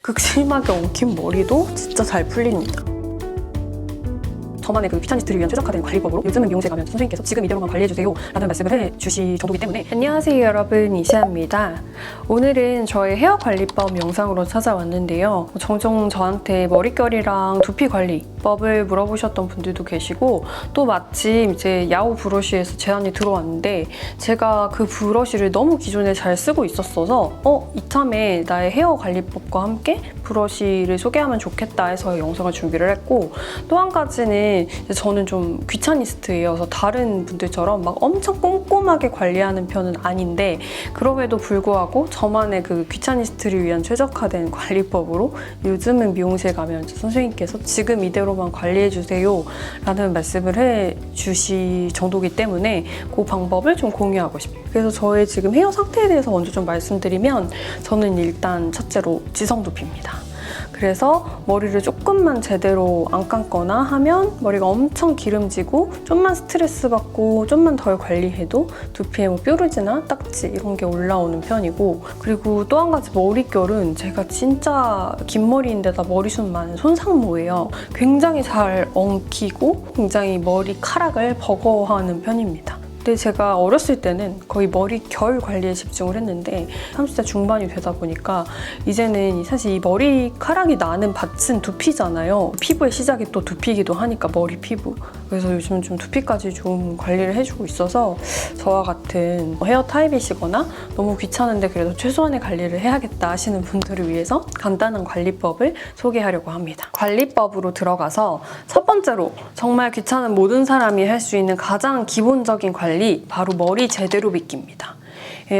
극심하게 엉킨 머리도 진짜 잘 풀립니다. 저만의 그 귀차니스트를 위한 최적화된 관리법으로 요즘은 미용실 가면 선생님께서 지금 이대로만 관리해주세요 라는 말씀을 해주시 정도이기 때문에. 안녕하세요 여러분, 이시아입니다. 오늘은 저의 헤어 관리법 영상으로 찾아왔는데요. 종종 저한테 머릿결이랑 두피 관리법을 물어보셨던 분들도 계시고, 또 마침 이제 야오 브러쉬에서 제안이 들어왔는데 제가 그 브러쉬를 너무 기존에 잘 쓰고 있었어서 이참에 나의 헤어 관리법과 함께 브러쉬를 소개하면 좋겠다 해서 영상을 준비를 했고, 또 한 가지는 저는 좀 귀차니스트예요. 그래서 다른 분들처럼 막 엄청 꼼꼼하게 관리하는 편은 아닌데, 그럼에도 불구하고 저만의 그 귀차니스트를 위한 최적화된 관리법으로 요즘은 미용실 가면 선생님께서 지금 이대로만 관리해주세요 라는 말씀을 해주시 정도이기 때문에 그 방법을 좀 공유하고 싶어요. 그래서 저의 지금 헤어 상태에 대해서 먼저 좀 말씀드리면, 저는 일단 첫째로 지성두피입니다. 그래서 머리를 조금만 제대로 안 감거나 하면 머리가 엄청 기름지고, 좀만 스트레스 받고 좀만 덜 관리해도 두피에 뭐 뾰루지나 딱지 이런 게 올라오는 편이고, 그리고 또 한 가지 머릿결은 제가 진짜 긴 머리인데다 머리숱 많은 손상모예요. 굉장히 잘 엉키고 굉장히 머리카락을 버거워하는 편입니다. 근데 제가 어렸을 때는 거의 머리결 관리에 집중을 했는데 30대 중반이 되다 보니까 이제는 사실 이 머리카락이 나는 밭은 두피잖아요. 피부의 시작이 또 두피이기도 하니까, 머리 피부. 그래서 요즘은 좀 두피까지 좀 관리를 해주고 있어서 저와 같은 헤어 타입이시거나 너무 귀찮은데 그래도 최소한의 관리를 해야겠다 하시는 분들을 위해서 간단한 관리법을 소개하려고 합니다. 관리법으로 들어가서 첫 번째로 정말 귀찮은 모든 사람이 할 수 있는 가장 기본적인 관리, 바로 머리 제대로 빗기입니다.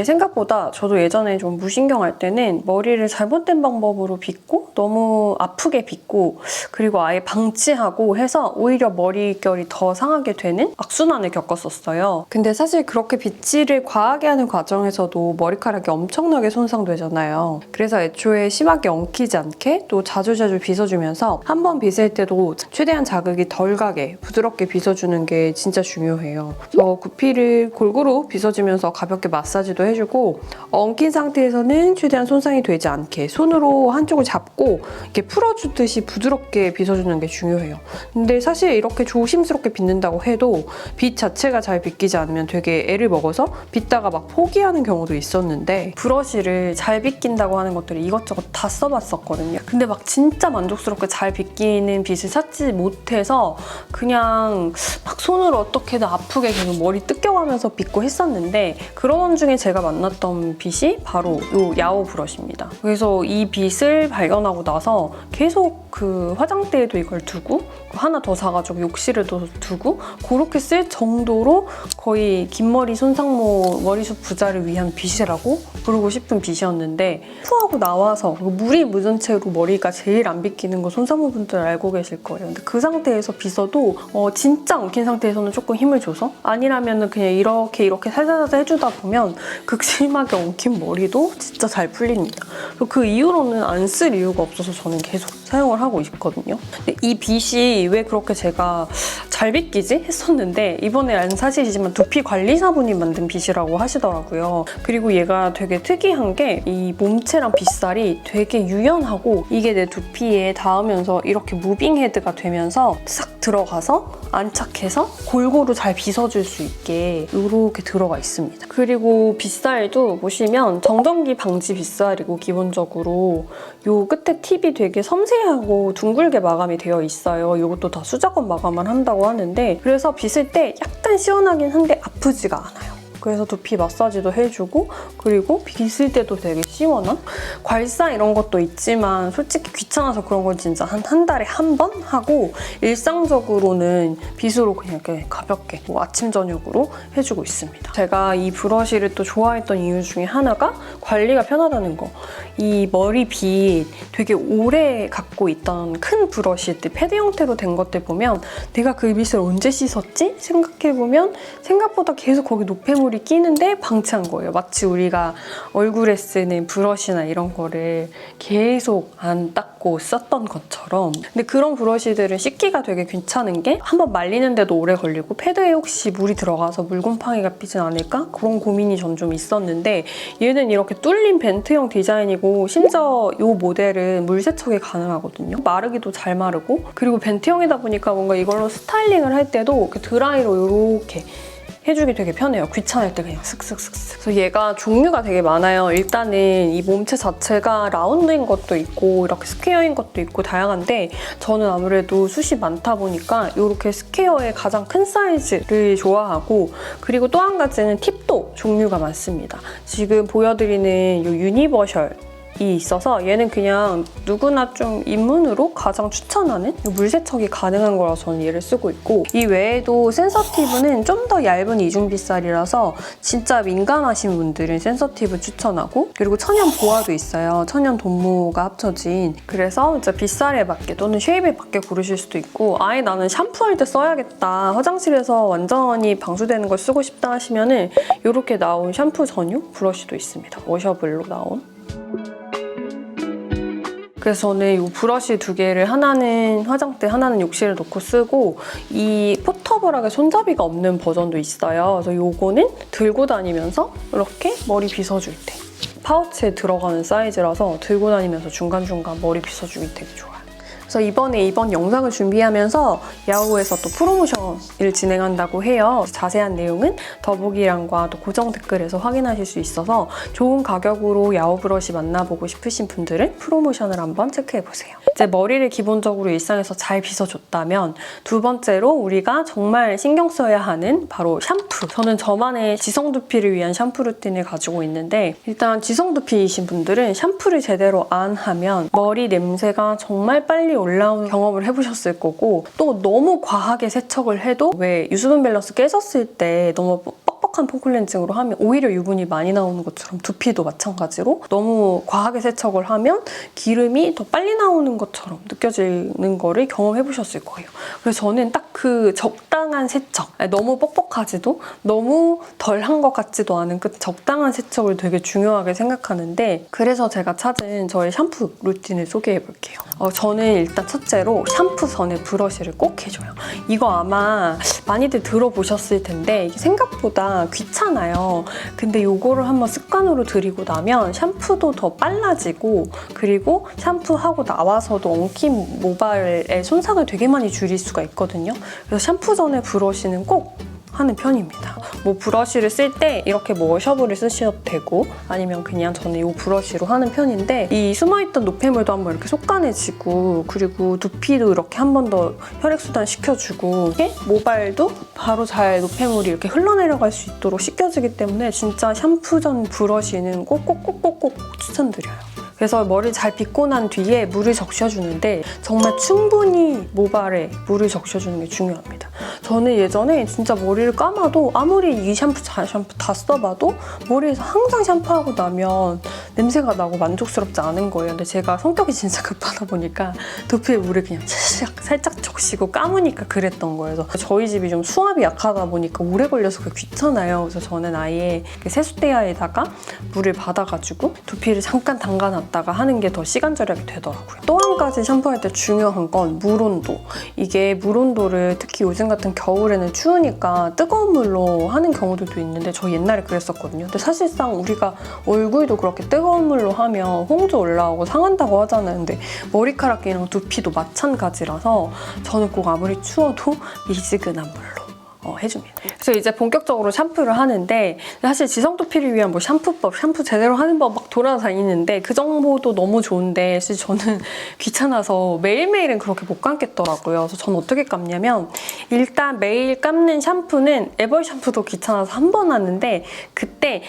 생각보다 저도 예전에 좀 무신경할 때는 머리를 잘못된 방법으로 빗고 너무 아프게 빗고, 그리고 아예 방치하고 해서 오히려 머릿결이 더 상하게 되는 악순환을 겪었었어요. 근데 사실 그렇게 빗질을 과하게 하는 과정에서도 머리카락이 엄청나게 손상되잖아요. 그래서 애초에 심하게 엉키지 않게 또 자주자주 빗어주면서 한 번 빗을 때도 최대한 자극이 덜 가게 부드럽게 빗어주는 게 진짜 중요해요. 저 구피를 골고루 빗어주면서 가볍게 마사지도 해주고, 엉킨 상태에서는 최대한 손상이 되지 않게 손으로 한쪽을 잡고 이렇게 풀어주듯이 부드럽게 빗어주는 게 중요해요. 근데 사실 이렇게 조심스럽게 빗는다고 해도 빗 자체가 잘 빗기지 않으면 되게 애를 먹어서 빗다가 막 포기하는 경우도 있었는데, 브러쉬를 잘 빗긴다고 하는 것들을 이것저것 다 써봤었거든요. 근데 막 진짜 만족스럽게 잘 빗기는 빗을 찾지 못해서 그냥 막 손으로 어떻게든 아프게 계속 머리 뜯겨가면서 빗고 했었는데, 그런 중에 제가 만났던 빗이 바로 이 야오 브러쉬입니다. 그래서 이 빗을 발견하고 나서 계속 그 화장대에도 이걸 두고, 하나 더 사가지고 욕실에도 두고, 그렇게 쓸 정도로 거의 긴 머리 손상모 머리숱 부자를 위한 빗이라고 부르고 싶은 빗이었는데, 푸하고 나와서 물이 묻은 채로 머리가 제일 안 빗기는 거 손상모분들 알고 계실 거예요. 근데 그 상태에서 빗어도 진짜 엉킨 상태에서는 조금 힘을 줘서, 아니라면 그냥 이렇게 살살살살 해주다 보면 극심하게 엉킨 머리도 진짜 잘 풀립니다. 그 이후로는 안 쓸 이유가 없어서 저는 계속 사용을 하고 있거든요. 근데 이 빗이 왜 그렇게 제가 잘 빗기지? 했었는데, 이번에 안 사실이지만 두피 관리사분이 만든 빗이라고 하시더라고요. 그리고 얘가 되게 특이한 게 이 몸체랑 빗살이 되게 유연하고, 이게 내 두피에 닿으면서 이렇게 무빙 헤드가 되면서 싹 들어가서 안착해서 골고루 잘 빗어줄 수 있게 이렇게 들어가 있습니다. 그리고 빗살도 보시면 정전기 방지 빗살이고, 기본적으로 요 끝에 팁이 되게 섬세하고 둥글게 마감이 되어 있어요. 이것도 다 수작업 마감을 한다고 하는데, 그래서 빗을 때 약간 시원하긴 한데 아프지가 않아요. 그래서 두피 마사지도 해주고, 그리고 빗을 때도 되게 시원한? 괄사 이런 것도 있지만 솔직히 귀찮아서 그런 건 진짜 한 달에 한 번 하고, 일상적으로는 빗으로 그냥 이렇게 가볍게 아침 저녁으로 해주고 있습니다. 제가 이 브러쉬를 또 좋아했던 이유 중에 하나가 관리가 편하다는 거. 이 머리빗 되게 오래 갖고 있던 큰 브러쉬들, 패드 형태로 된 것들 보면 내가 그 빗을 언제 씻었지? 생각해보면 생각보다 계속 거기 노폐물이 끼는데 방치한 거예요. 마치 우리가 얼굴에 쓰는 브러쉬나 이런 거를 계속 안 닦고 갖고 썼던 것처럼. 근데 그런 브러쉬들은 씻기가 되게 괜찮은 게 한번 말리는데도 오래 걸리고 패드에 혹시 물이 들어가서 물곰팡이가 피진 않을까? 그런 고민이 전 좀 있었는데 얘는 이렇게 뚫린 벤트형 디자인이고 심지어 이 모델은 물 세척이 가능하거든요. 마르기도 잘 마르고 그리고 벤트형이다 보니까 뭔가 이걸로 스타일링을 할 때도 이렇게 드라이로 이렇게 해주기 되게 편해요. 귀찮을 때 그냥 슥슥슥슥. 그래서 얘가 종류가 되게 많아요. 일단은 이 몸체 자체가 라운드인 것도 있고 이렇게 스퀘어인 것도 있고 다양한데 저는 아무래도 숱이 많다 보니까 이렇게 스퀘어의 가장 큰 사이즈를 좋아하고 그리고 또 한 가지는 팁도 종류가 많습니다. 지금 보여드리는 이 유니버셜 이 있어서 얘는 그냥 누구나 좀 입문으로 가장 추천하는 물세척이 가능한 거라서 저는 얘를 쓰고 있고 이 외에도 센서티브는 좀 더 얇은 이중 빗살이라서 진짜 민감하신 분들은 센서티브 추천하고 그리고 천연 보아도 있어요. 천연 돈모가 합쳐진 그래서 이제 빗살에 맞게 또는 쉐입에 맞게 고르실 수도 있고 아예 나는 샴푸할 때 써야겠다 화장실에서 완전히 방수되는 걸 쓰고 싶다 하시면은 이렇게 나온 샴푸 전용 브러쉬도 있습니다. 워셔블로 나온 그래서 저는 이 브러쉬 두 개를 하나는 화장대, 하나는 욕실에 놓고 쓰고 이 포터블하게 손잡이가 없는 버전도 있어요. 그래서 이거는 들고 다니면서 이렇게 머리 빗어줄 때 파우치에 들어가는 사이즈라서 들고 다니면서 중간중간 머리 빗어주기 되게 좋아요. 그래서 이번 영상을 준비하면서 야후에서 또 프로모션을 진행한다고 해요. 자세한 내용은 더보기란과 또 고정 댓글에서 확인하실 수 있어서 좋은 가격으로 야후 브러쉬 만나보고 싶으신 분들은 프로모션을 한번 체크해보세요. 이제 머리를 기본적으로 일상에서 잘 빗어줬다면 두 번째로 우리가 정말 신경 써야 하는 바로 샴푸. 저는 저만의 지성 두피를 위한 샴푸 루틴을 가지고 있는데 일단 지성 두피이신 분들은 샴푸를 제대로 안 하면 머리 냄새가 정말 빨리 올라오는 경험을 해보셨을 거고 또 너무 과하게 세척을 해도 왜 유수분 밸런스 깨졌을 때 너무 뻑뻑한 폼클렌징으로 하면 오히려 유분이 많이 나오는 것처럼 두피도 마찬가지로 너무 과하게 세척을 하면 기름이 더 빨리 나오는 것처럼 느껴지는 거를 경험해보셨을 거예요. 그래서 저는 딱 그 적당한 세척, 너무 뻑뻑하지도 너무 덜한 것 같지도 않은 그 적당한 세척을 되게 중요하게 생각하는데 그래서 제가 찾은 저의 샴푸 루틴을 소개해볼게요. 저는 일단 첫째로 샴푸 전에 브러쉬를 꼭 해줘요. 이거 아마 많이들 들어보셨을 텐데 이게 생각보다 귀찮아요. 근데 이거를 한번 습관으로 들이고 나면 샴푸도 더 빨라지고 그리고 샴푸하고 나와서도 엉킨 모발의 손상을 되게 많이 줄일 수가 있거든요. 그래서 샴푸 전에 브러쉬는 꼭 하는 편입니다. 뭐 브러쉬를 쓸 때 이렇게 뭐 워셔블을 쓰셔도 되고 아니면 그냥 저는 이 브러쉬로 하는 편인데 이 숨어있던 노폐물도 한번 이렇게 쏙가내지고 그리고 두피도 이렇게 한 번 더 혈액순환 시켜주고 모발도 바로 잘 노폐물이 이렇게 흘러내려갈 수 있도록 씻겨주기 때문에 진짜 샴푸 전 브러쉬는 꼭꼭꼭꼭꼭 추천드려요. 그래서 머리를 잘 빗고 난 뒤에 물을 적셔주는데 정말 충분히 모발에 물을 적셔주는 게 중요합니다. 저는 예전에 진짜 머리를 감아도 아무리 이 샴푸 샴푸 다 써봐도 머리에서 항상 샴푸하고 나면 냄새가 나고 만족스럽지 않은 거예요. 근데 제가 성격이 진짜 급하다 보니까 두피에 물을 그냥 살짝 적시고 감으니까 그랬던 거예요. 그래서 저희 집이 좀 수압이 약하다 보니까 오래 걸려서 그게 귀찮아요. 그래서 저는 아예 세숫대야에다가 물을 받아가지고 두피를 잠깐 담가놨다가 하는 게 더 시간 절약이 되더라고요. 또 한 가지 샴푸할 때 중요한 건 물 온도. 이게 물 온도를 특히 요즘 같은 겨울에는 추우니까 뜨거운 물로 하는 경우들도 있는데 저 옛날에 그랬었거든요. 근데 사실상 우리가 얼굴도 그렇게 뜨거운 물로 하면 홍조 올라오고 상한다고 하잖아요. 근데 머리카락이랑 두피도 마찬가지라서 저는 꼭 아무리 추워도 미지근한 물로 해줍니다. 그래서 이제 본격적으로 샴푸를 하는데 사실 지성 두피를 위한 뭐 샴푸법, 샴푸 제대로 하는 법 막 돌아다니는데 그 정보도 너무 좋은데 사실 저는 귀찮아서 매일매일은 그렇게 못 감겠더라고요. 그래서 저는 어떻게 감냐면 일단 매일 감는 샴푸는 에벌 샴푸도 귀찮아서 한 번 하는데 그때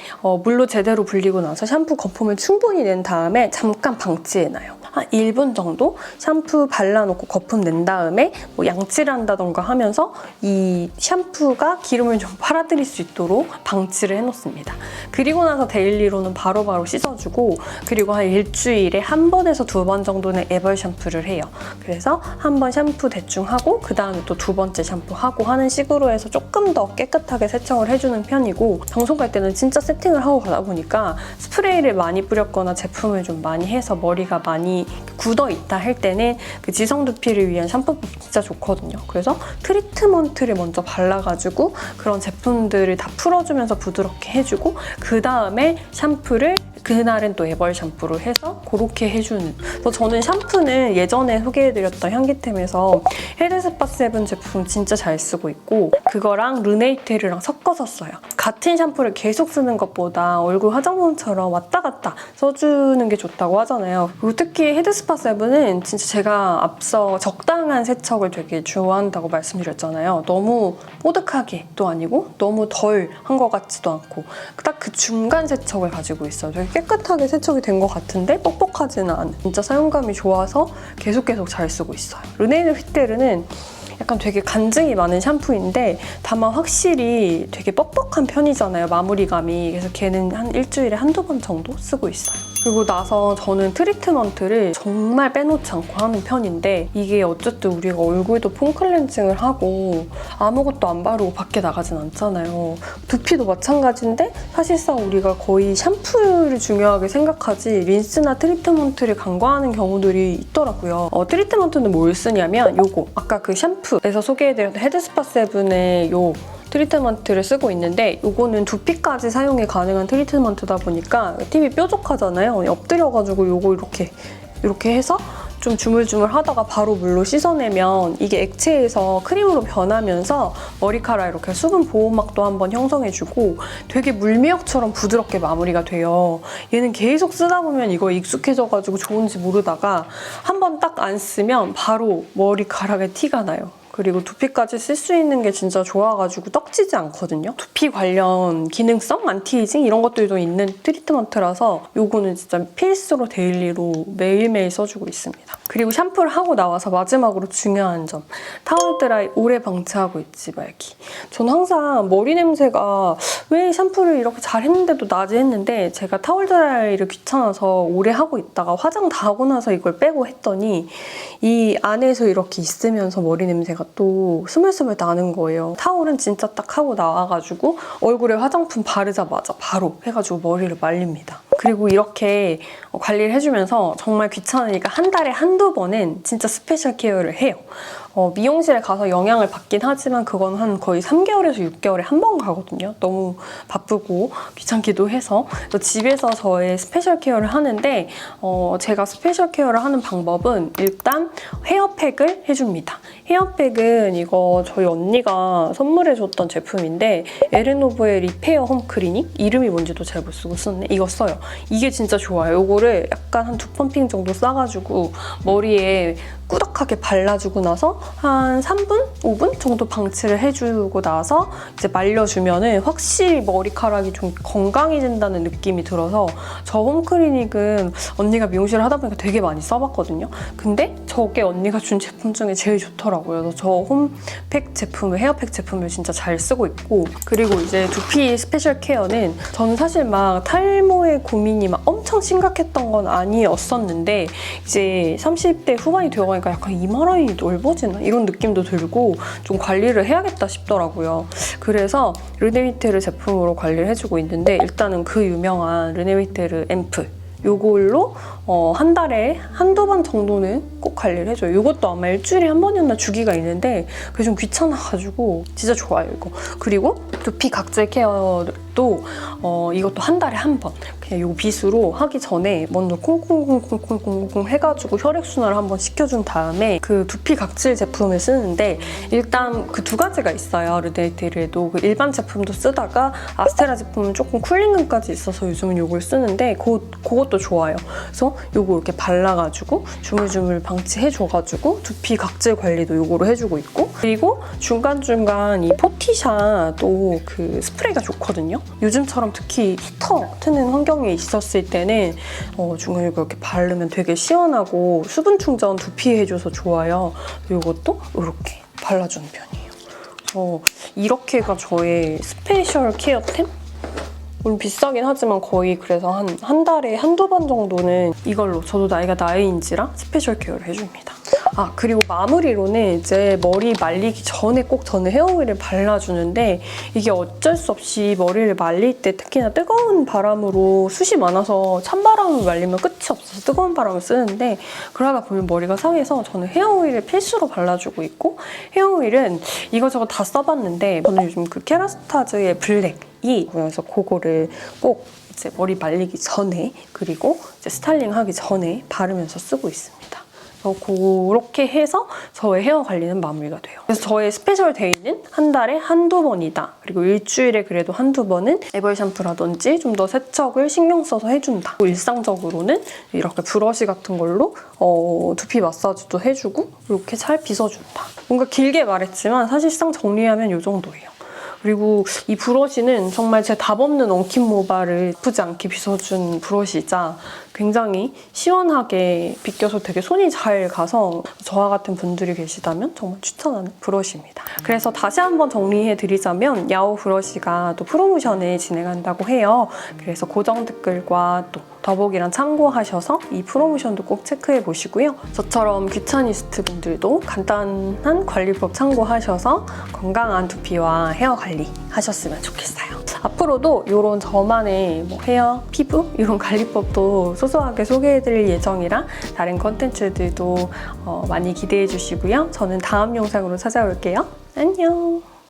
물로 제대로 불리고 나서 샴푸 거품을 충분히 낸 다음에 잠깐 방치해놔요. 한 1분 정도 샴푸 발라놓고 거품 낸 다음에 뭐 양치를 한다던가 하면서 이 샴푸가 기름을 좀 빨아들일 수 있도록 방치를 해놓습니다. 그리고 나서 데일리로는 바로바로 씻어주고 그리고 한 일주일에 한 번에서 두 번 정도는 에벌 샴푸를 해요. 그래서 한 번 샴푸 대충 하고 그 다음에 또 두 번째 샴푸 하고 하는 식으로 해서 조금 더 깨끗하게 세척을 해주는 편이고 방송 갈 때는 진짜 세팅을 하고 가다 보니까 스프레이를 많이 뿌렸거나 제품을 좀 많이 해서 머리가 많이 많이 굳어있다 할 때는 그 지성 두피를 위한 샴푸 진짜 좋거든요. 그래서 트리트먼트를 먼저 발라가지고 그런 제품들을 다 풀어주면서 부드럽게 해주고 그 다음에 샴푸를 그날은 또 에벌 샴푸로 해서 그렇게 해주는. 그래서 저는 샴푸는 예전에 소개해드렸던 향기템에서 헤드스파 세븐 제품 진짜 잘 쓰고 있고 그거랑 르네이테르랑 섞어서 써요. 같은 샴푸를 계속 쓰는 것보다 얼굴 화장품처럼 왔다 갔다 써주는 게 좋다고 하잖아요. 그리고 특히 헤드스파 세븐은 진짜 제가 앞서 적당한 세척을 되게 좋아한다고 말씀드렸잖아요. 너무 뽀득하게도 아니고 너무 덜 한 것 같지도 않고 딱 그 중간 세척을 가지고 있어요. 되게 깨끗하게 세척이 된 것 같은데 뻑뻑하지는 않은 진짜 사용감이 좋아서 계속 잘 쓰고 있어요. 르네이테르는 약간 되게 간증이 많은 샴푸인데 다만 확실히 되게 뻑뻑한 편이잖아요, 마무리감이. 그래서 걔는 한 일주일에 한두 번 정도 쓰고 있어요. 그리고 나서 저는 트리트먼트를 정말 빼놓지 않고 하는 편인데 이게 어쨌든 우리가 얼굴도 폼클렌징을 하고 아무것도 안 바르고 밖에 나가진 않잖아요. 두피도 마찬가지인데 사실상 우리가 거의 샴푸를 중요하게 생각하지 린스나 트리트먼트를 간과하는 경우들이 있더라고요. 트리트먼트는 뭘 쓰냐면 요거 아까 그 샴푸에서 소개해드렸던 헤드스파 세븐의 요 트리트먼트를 쓰고 있는데 이거는 두피까지 사용이 가능한 트리트먼트다 보니까 팁이 뾰족하잖아요. 엎드려가지고 이거 이렇게 해서 좀 주물주물 하다가 바로 물로 씻어내면 이게 액체에서 크림으로 변하면서 머리카락 이렇게 수분 보호막도 한번 형성해주고 되게 물미역처럼 부드럽게 마무리가 돼요. 얘는 계속 쓰다 보면 이거 익숙해져가지고 좋은지 모르다가 한번 딱 안 쓰면 바로 머리카락에 티가 나요. 그리고 두피까지 쓸 수 있는 게 진짜 좋아가지고 떡지지 않거든요. 두피 관련 기능성, 안티에이징 이런 것들도 있는 트리트먼트라서 이거는 진짜 필수로 데일리로 매일매일 써주고 있습니다. 그리고 샴푸를 하고 나와서 마지막으로 중요한 점, 타월 드라이 오래 방치하고 있지 말기. 저는 항상 머리 냄새가 왜 샴푸를 이렇게 잘 했는데도 나지 했는데 제가 타월 드라이를 귀찮아서 오래 하고 있다가 화장 다 하고 나서 이걸 빼고 했더니 이 안에서 이렇게 있으면서 머리 냄새가 또 스물스물 나는 거예요. 타올은 진짜 딱 하고 나와가지고 얼굴에 화장품 바르자마자 바로 해가지고 머리를 말립니다. 그리고 이렇게 관리를 해주면서 정말 귀찮으니까 한 달에 한두 번은 진짜 스페셜 케어를 해요. 미용실에 가서 영향을 받긴 하지만 그건 한 거의 3개월에서 6개월에 한 번 가거든요. 너무 바쁘고 귀찮기도 해서. 그래서 집에서 저의 스페셜 케어를 하는데 제가 스페셜 케어를 하는 방법은 일단 헤어팩을 해줍니다. 헤어팩은 이거 저희 언니가 선물해줬던 제품인데 에르노브의 리페어 홈 클리닉? 이름이 뭔지도 잘 못 쓰고 썼네. 이거 써요. 이게 진짜 좋아요. 이거를 약간 한 2펌핑 정도 싸가지고 머리에 꾸덕하게 발라주고 나서 한 3분? 5분 정도 방치를 해주고 나서 이제 말려주면은 확실히 머리카락이 좀 건강해진다는 느낌이 들어서 저 홈클리닉은 언니가 미용실을 하다 보니까 되게 많이 써봤거든요. 근데 저게 언니가 준 제품 중에 제일 좋더라고요. 그래서 저 홈팩 제품을, 헤어팩 제품을 진짜 잘 쓰고 있고 그리고 이제 두피 스페셜 케어는 저는 사실 막 탈모의 고민이 막 엄청 심각했던 건 아니었었는데 이제 30대 후반이 되어가니까 약간 이마라인이 넓어지나? 이런 느낌도 들고 좀 관리를 해야겠다 싶더라고요. 그래서 르네위테르 제품으로 관리를 해주고 있는데 일단은 그 유명한 르네위테르 앰플 요걸로 한 달에 한두 번 정도는 꼭 관리를 해줘요. 이것도 아마 일주일에 한 번이었나 주기가 있는데 그게 좀 귀찮아가지고 진짜 좋아요, 이거. 그리고 두피 각질 케어도 이것도 한 달에 한 번 그냥 요 빗으로 하기 전에 먼저 콩콩콩콩콩콩 해가지고 혈액순환을 한번 시켜준 다음에 그 두피 각질 제품을 쓰는데 일단 그 두 가지가 있어요. 르네이테르에도 그 일반 제품도 쓰다가 아스테라 제품은 조금 쿨링감까지 있어서 요즘은 이걸 쓰는데 그것도 좋아요. 그래서 요거 이렇게 발라가지고 주물주물 방치해줘가지고 두피 각질 관리도 요거로 해주고 있고 그리고 중간중간 이 포티샤도 그 스프레이가 좋거든요. 요즘처럼 특히 히터 트는 환경에 있었을 때는 중간에 이렇게 바르면 되게 시원하고 수분 충전 두피에 해줘서 좋아요. 요것도 이렇게 발라주는 편이에요. 이렇게가 저의 스페셜 케어템? 물론 비싸긴 하지만 거의 그래서 한 달에 한두 번 정도는 이걸로 저도 나이가 나이인지라 스페셜 케어를 해줍니다. 그리고 마무리로는 이제 머리 말리기 전에 꼭 저는 헤어오일을 발라주는데 이게 어쩔 수 없이 머리를 말릴 때 특히나 뜨거운 바람으로 숱이 많아서 찬바람을 말리면 끝이 없어서 뜨거운 바람을 쓰는데 그러다 보면 머리가 상해서 저는 헤어오일을 필수로 발라주고 있고 헤어오일은 이거저거 다 써봤는데 저는 요즘 그 케라스타즈의 블랙이 그래서 그거를 꼭 이제 머리 말리기 전에 그리고 이제 스타일링 하기 전에 바르면서 쓰고 있습니다. 그렇게 해서 저의 헤어 관리는 마무리가 돼요. 그래서 저의 스페셜 데이는 한 달에 한두 번이다. 그리고 일주일에 그래도 한두 번은 에벌 샴푸라든지 좀 더 세척을 신경 써서 해준다. 일상적으로는 이렇게 브러쉬 같은 걸로 두피 마사지도 해주고 이렇게 잘 빗어준다. 뭔가 길게 말했지만 사실상 정리하면 이 정도예요. 그리고 이 브러쉬는 정말 제 답 없는 엉킨 모발을 아프지 않게 빗어준 브러쉬이자 굉장히 시원하게 빗겨서 되게 손이 잘 가서 저와 같은 분들이 계시다면 정말 추천하는 브러쉬입니다. 그래서 다시 한번 정리해드리자면 야오 브러쉬가 또 프로모션을 진행한다고 해요. 그래서 고정 댓글과 또 더보기란 참고하셔서 이 프로모션도 꼭 체크해 보시고요. 저처럼 귀차니스트 분들도 간단한 관리법 참고하셔서 건강한 두피와 헤어 관리 하셨으면 좋겠어요. 앞으로도 이런 저만의 헤어, 피부 이런 관리법도 소소하게 소개해드릴 예정이라 다른 컨텐츠들도 많이 기대해 주시고요. 저는 다음 영상으로 찾아올게요. 안녕!